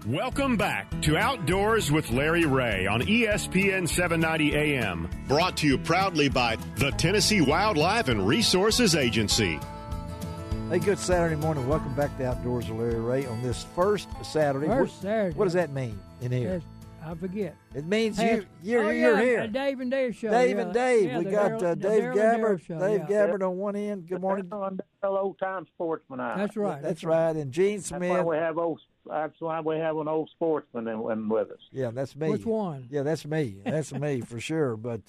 Welcome back to Outdoors with Larry Ray on ESPN 790 AM. Brought to you proudly by the Tennessee Wildlife and Resources Agency. Hey, good Saturday morning. Welcome back to Outdoors with Larry Ray on this first Saturday. Saturday. What does that mean in here? I forget. It means you're here. Dave and Dave show. Dave and Dave. Yeah, we got Dave Gabbard. Dave Gabbard on one end. Good morning. Old time sportsman. That's right. That's right. And Gene Smith. That's why we have an old sportsman with us. Yeah, that's me. Which one? Yeah, that's me. That's me for sure. But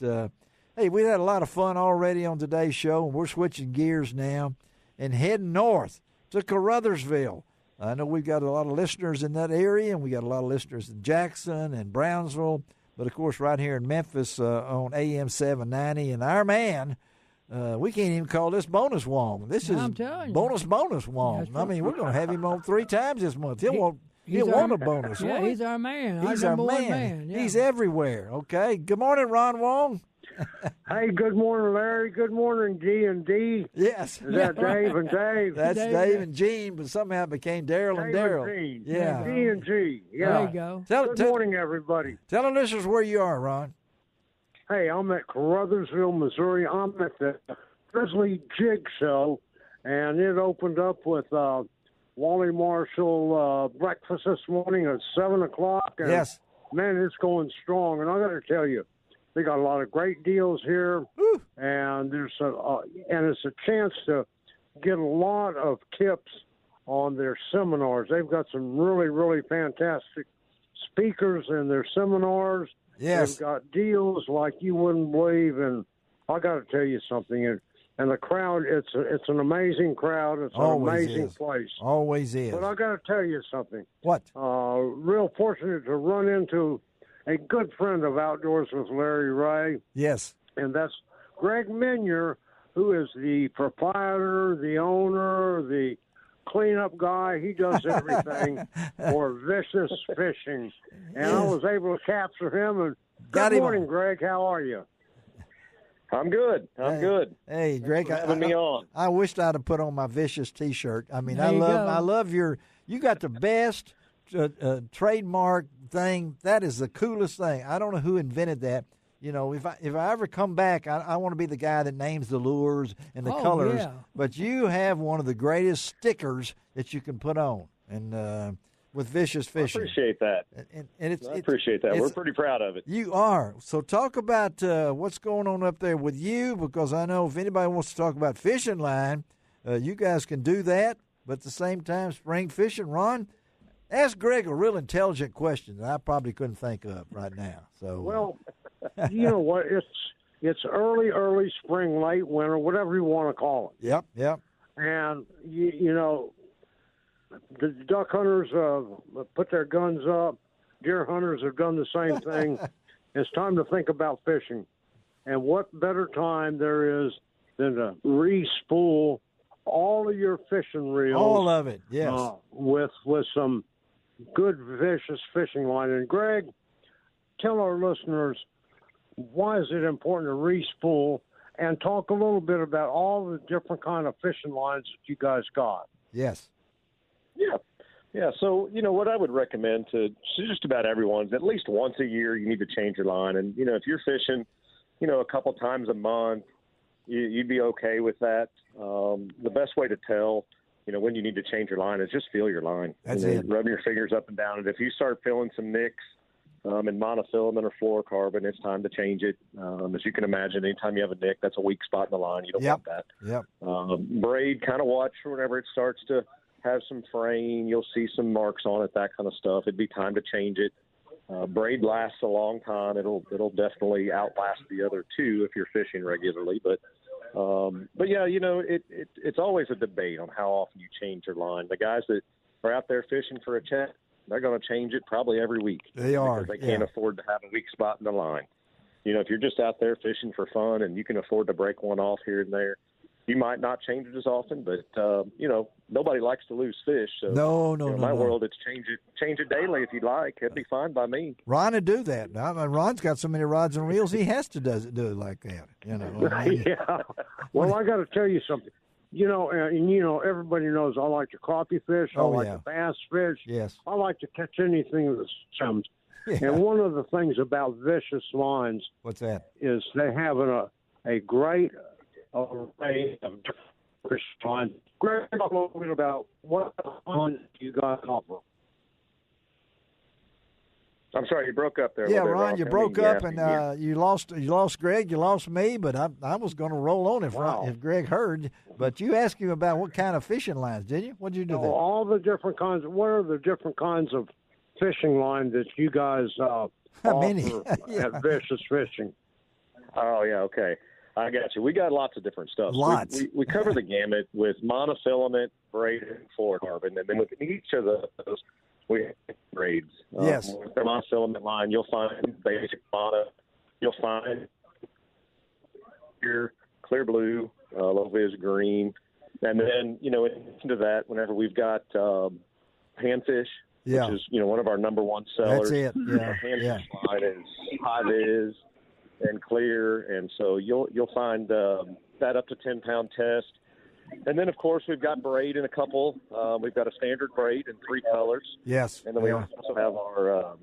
hey, we had a lot of fun already on today's show, and we're switching gears now and heading north to Caruthersville. I know we've got a lot of listeners in that area, and we got a lot of listeners in Jackson and Brownsville, but of course right here in Memphis on AM 790. And our man, we can't even call this bonus Wong. This is bonus Wong. I mean, we're going to have him on 3 times this month. He'll want a bonus. Yeah, he's our man. He's our man. Yeah. He's everywhere. Okay. Good morning, Ron Wong. Hey, good morning, Larry. Good morning, G and D. Yes. Is that Dave and Dave? That's Dave and Gene, but somehow it became Daryl and Daryl. Yeah. D and G. Yeah. There you go. Good morning, everybody. Tell the listeners where you are, Ron. Hey, I'm at Caruthersville, Missouri. I'm at the Grizzly Jig Show, and it opened up with Wally Marshall breakfast this morning at 7 o'clock. And, yes. Man, it's going strong. And I got to tell you, they got a lot of great deals here, and there's and it's a chance to get a lot of tips on their seminars. They've got some really, really fantastic speakers in their seminars. Yes. They've got deals like you wouldn't believe, and I got to tell you something. And the crowd, it's an amazing crowd. It's an amazing place. Always is. But I got to tell you something. What? Real fortunate to run into a good friend of Outdoors with Larry Ray. Yes. And that's Greg Minier, who is the proprietor, the owner, the cleanup guy. He does everything for Vicious Fishing. And I was able to capture him. And good morning, Greg. How are you? I'm good. I'm good. Hey, Greg, having me on. I wished I'd have put on my Vicious T-shirt. I mean, I love you got the best trademark thing. That is the coolest thing. I don't know who invented that. You know, if I ever come back, I want to be the guy that names the lures and the colors. Yeah. But you have one of the greatest stickers that you can put on, and with Vicious Fishing. I appreciate that. I appreciate that. We're pretty proud of it. You are. So talk about what's going on up there with you, because I know if anybody wants to talk about fishing line, you guys can do that. But at the same time, spring fishing, Ron, ask Greg a real intelligent question that I probably couldn't think of right now. So well, you know what? It's early spring, late winter, whatever you want to call it. Yep. And you know, the duck hunters put their guns up. Deer hunters have done the same thing. It's time to think about fishing, and what better time there is than to re-spool all of your fishing reels. All of it, yes. With some good Vicious Fishing line. And Greg, tell our listeners, why is it important to re-spool, and talk a little bit about all the different kind of fishing lines that you guys got. Yes. Yeah. So, you know, what I would recommend to just about everyone is at least once a year you need to change your line. And, you know, if you're fishing, you know, a couple times a month, you'd be okay with that. The best way to tell, you know, when you need to change your line is just feel your line. That's it. Rub your fingers up and down. And if you start feeling some nicks in monofilament or fluorocarbon, it's time to change it. As you can imagine, anytime you have a nick, that's a weak spot in the line. You don't want that. Yep. Braid, kind of watch whenever it starts to have some fraying. You'll see some marks on it, that kind of stuff. It'd be time to change it. Braid lasts a long time. It'll definitely outlast the other two if you're fishing regularly. But yeah, you know, it's always a debate on how often you change your line. The guys that are out there fishing for a check, they're going to change it probably every week. They are. Because they can't afford to have a weak spot in the line. You know, if you're just out there fishing for fun and you can afford to break one off here and there, you might not change it as often, but, you know, nobody likes to lose fish. So, no. In my world, it's change it daily if you'd like. It'd be fine by me. Ron would do that. I mean, Ron's got so many rods and reels, he has to do it like that. You know. Yeah. Well, I got to tell you something. and everybody knows I like to crappie fish. I like to bass fish. Yes. I like to catch anything that swims. Yeah. And one of the things about Vicious lines, what's that? Is they have a great array of different fish lines. Greg, talk a little bit about what lines you guys offer. I'm sorry, you broke up there. Yeah, Ron, you broke up, and you lost Greg, you lost me, but I was going to roll on if Greg heard. But you asked him about what kind of fishing lines, did you? What did you do there? All the different kinds. What are the different kinds of fishing line that you guys offer at Vicious Fishing? Oh, yeah, okay. I got you. We got lots of different stuff. Lots. We cover the gamut with monofilament, braided, and fluorocarbon, and then within each of those, we have grades. Yes. With the monofilament line, you'll find basic mono. You'll find clear blue, low-vis green. And then, in addition to that, whenever we've got panfish, which is, one of our number one sellers. That's it, yeah. Our panfish line is high-vis and clear, and so you'll find that up to 10-pound test. And then, of course, we've got braid in a couple. We've got a standard braid in 3 colors. Yes. And then we also have our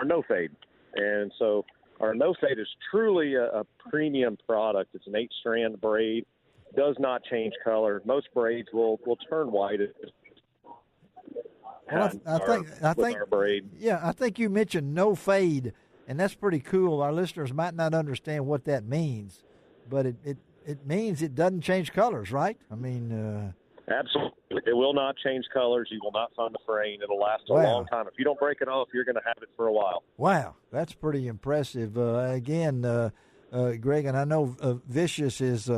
no fade. And so our no fade is truly a premium product. It's an 8-strand braid. Does not change color. Most braids will turn white. Well, I think our braid. Yeah, I think you mentioned no fade, and that's pretty cool. Our listeners might not understand what that means, but it means it doesn't change colors, right? I mean, absolutely, it will not change colors. You will not find the fraying. It'll last a long time. If you don't break it off, you're going to have it for a while. Wow, that's pretty impressive. Again, Greg, and I know Vicious is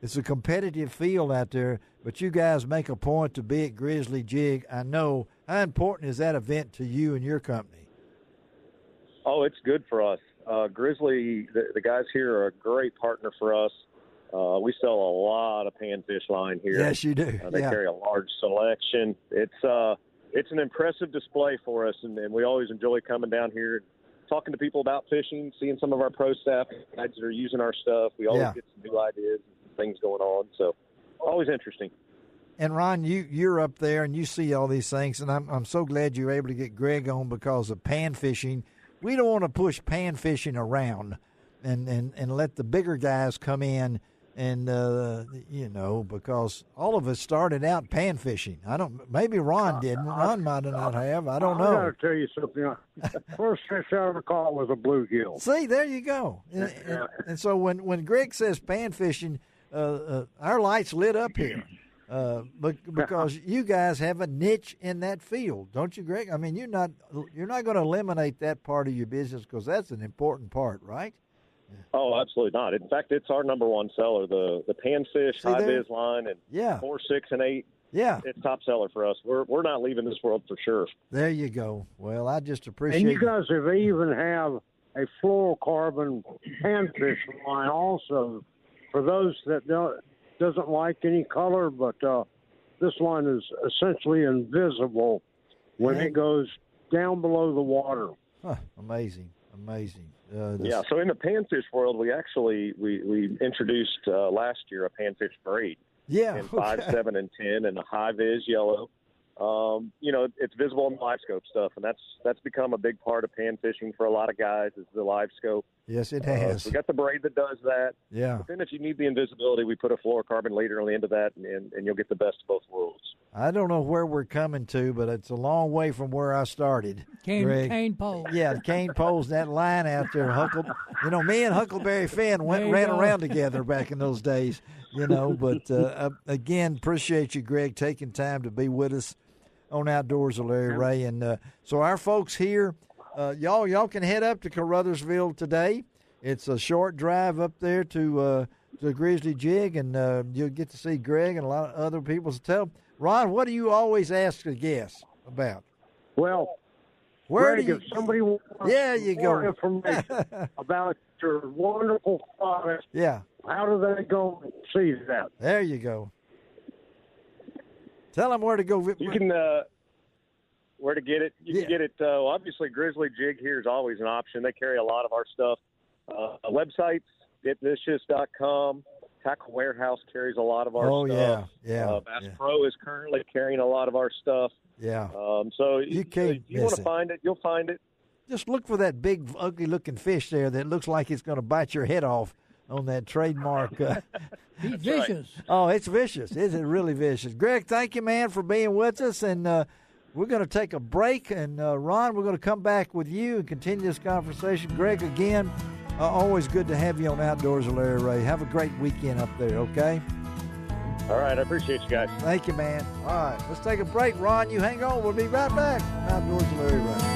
it's a competitive field out there, but you guys make a point to be at Grizzly Jig. I know. How important is that event to you and your company? Oh, it's good for us. Grizzly, the guys here are a great partner for us. We sell a lot of panfish line here. Yes, you do. They carry a large selection. It's an impressive display for us, and we always enjoy coming down here, talking to people about fishing, seeing some of our pro staff guys that are using our stuff. We always get some new ideas and things going on, so always interesting. And Ron, you're up there and you see all these things, and I'm so glad you were able to get Greg on because of pan fishing. We don't want to push pan fishing around and let the bigger guys come in and because all of us started out pan fishing. Maybe Ron didn't. Ron might not have. I don't know. I got to tell you something. First fish I ever caught was a bluegill. See, there you go. And so when Greg says pan fishing, our lights lit up here. Because you guys have a niche in that field, don't you, Greg? I mean, you're not going to eliminate that part of your business because that's an important part, right? Oh, absolutely not. In fact, it's our number one seller. The panfish high vis line and 4, 6, and 8. Yeah, it's top seller for us. We're not leaving this world for sure. There you go. Well, I just appreciate. And you guys even have a fluorocarbon panfish line also for those that doesn't like any color, but this line is essentially invisible when it goes down below the water. Huh, amazing. So in the panfish world, we actually we introduced last year a panfish braid. Yeah, in 5, 7, and 10, and a high vis yellow. It's visible in the live scope stuff, and that's become a big part of pan fishing for a lot of guys is the live scope. Yes, it has. We got the braid that does that. Yeah. But then if you need the invisibility, we put a fluorocarbon leader on the end of that, and you'll get the best of both worlds. I don't know where we're coming to, but it's a long way from where I started. Cane pole. Yeah, the cane poles, that line out there. Me and Huckleberry Finn ran around together back in those days, But, again, appreciate you, Greg, taking time to be with us on Outdoors with Larry Ray. And so our folks here, y'all can head up to Caruthersville today. It's a short drive up there to Grizzly Jig, and you'll get to see Greg and a lot of other people. So Ron, what do you always ask the guests about? Well, Greg, if somebody wants more information about your wonderful product, how do they go and see that? There you go. Tell them where to go. You can where to get it. You can get it. Obviously, Grizzly Jig here is always an option. They carry a lot of our stuff. Websites, getvicious.com, Tackle Warehouse carries a lot of our Oh, stuff. yeah. Bass Yeah. Pro is currently carrying a lot of our stuff. Yeah. So You if can't you want miss to it. find it, you'll find it. Just look for that big, ugly-looking fish there that looks like it's going to bite your head off on that trademark. He's vicious. Oh, it's vicious. It's really vicious. Greg, thank you, man, for being with us. And we're going to take a break. And, Ron, we're going to come back with you and continue this conversation. Greg, again, always good to have you on Outdoors with Larry Ray. Have a great weekend up there, okay? All right, I appreciate you guys. Thank you, man. All right, let's take a break. Ron, you hang on. We'll be right back on Outdoors with Larry Ray.